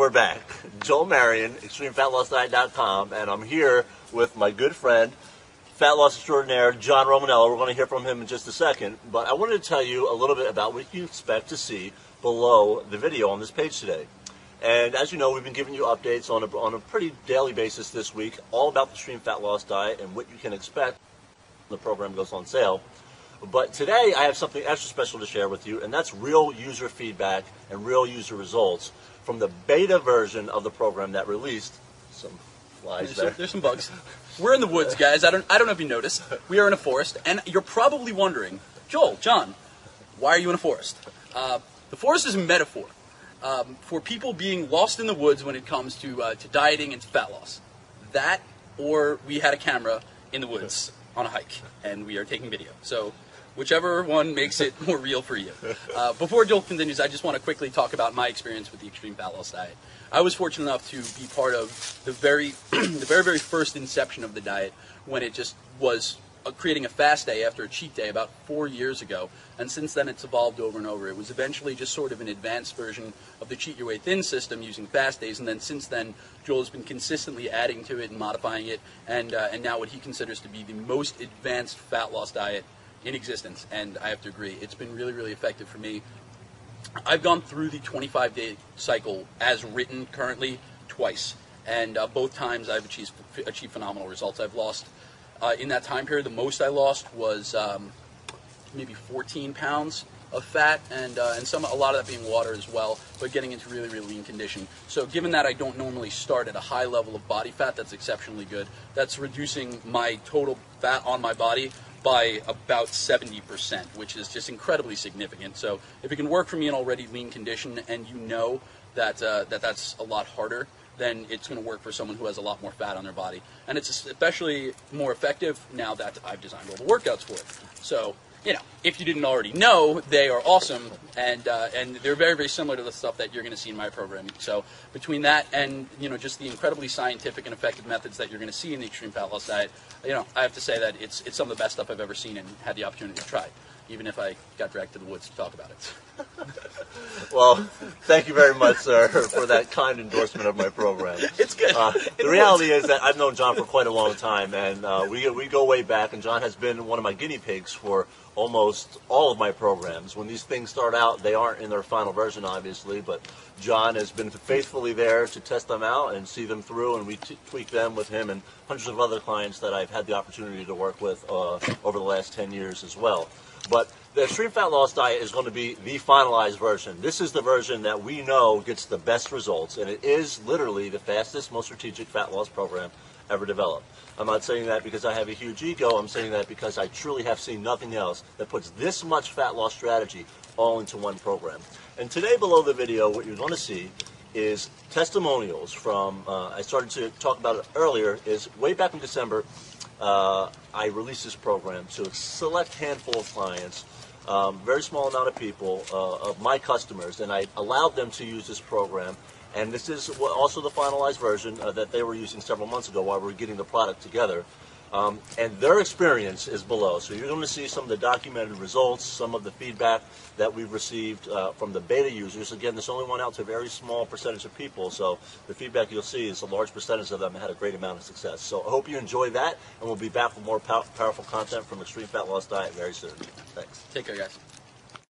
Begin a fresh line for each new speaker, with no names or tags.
we're back. Joel Marion, XtremeFatLossDiet.com, and I'm here with my good friend, fat loss extraordinaire, John Romanello. We're going to hear from him in just a second, but I wanted to tell you a little bit about what you expect to see below the video on this page today. And as you know, we've been giving you updates on a pretty daily basis this week, all about the Xtreme Fat Loss Diet and what you can expect when the program goes on sale. But today I have something extra special to share with you, and that's real user feedback and real user results from the beta version of the program that released. Some flies there.
There's some bugs. We're in the woods, guys. I don't know if you noticed. We are in a forest, and you're probably wondering, Joel, John, why are you in a forest? The forest is a metaphor for people being lost in the woods when it comes to dieting and to fat loss. That, or we had a camera in the woods on a hike, and we are taking video. So whichever one makes it more real for you. Before Joel continues, I just want to quickly talk about my experience with the Xtreme Fat Loss Diet. I was fortunate enough to be part of the very first inception of the diet, when it just was creating a fast day after a cheat day about 4 years ago, and since then it's evolved over and over. It was eventually just sort of an advanced version of the Cheat Your Way Thin system using fast days, and then since then Joel has been consistently adding to it and modifying it, and now what he considers to be the most advanced fat loss diet in existence. And I have to agree, it's been really, really effective for me. I've gone through the 25-day cycle as written currently twice, and both times I've achieved phenomenal results. I've lost in that time period, the most I lost was maybe 14 pounds of fat, and a lot of that being water as well, but getting into really, really lean condition. So given that I don't normally start at a high level of body fat, that's exceptionally good. That's reducing my total fat on my body by about 70%, which is just incredibly significant. So if it can work for me in already lean condition, and you know that that's a lot harder, then it's going to work for someone who has a lot more fat on their body. And it's especially more effective now that I've designed all the workouts for it. So, you know, if you didn't already know, they are awesome, and they're very, very similar to the stuff that you're going to see in my program. So between that and, you know, just the incredibly scientific and effective methods that you're going to see in the Xtreme Fat Loss Diet, you know, I have to say that it's some of the best stuff I've ever seen and had the opportunity to try, even if I got dragged to the woods to talk about it.
Well, thank you very much, sir, for that kind endorsement of my program.
It's good.
The reality is that I've known John for quite a long time, and we go way back, and John has been one of my guinea pigs for almost all of my programs. When these things start out, they aren't in their final version, obviously, but John has been faithfully there to test them out and see them through, and we tweak them with him and hundreds of other clients that I've had the opportunity to work with over the last 10 years as well. But the Xtreme Fat Loss Diet is going to be the finalized version. This is the version that we know gets the best results, and it is literally the fastest, most strategic fat loss program ever developed. I'm not saying that because I have a huge ego. I'm saying that because I truly have seen nothing else that puts this much fat loss strategy all into one program. And today below the video, what you're going to see is testimonials from, I started to talk about it earlier, is way back in December, I released this program to a select handful of clients, very small amount of people, of my customers, and I allowed them to use this program. And this is also the finalized version that they were using several months ago while we were getting the product together. And their experience is below. So you're going to see some of the documented results, some of the feedback that we've received from the beta users. Again, this only went out to a very small percentage of people, so the feedback you'll see is a large percentage of them had a great amount of success. So I hope you enjoy that, and we'll be back with more powerful content from Xtreme Fat Loss Diet very soon. Thanks.
Take care, guys.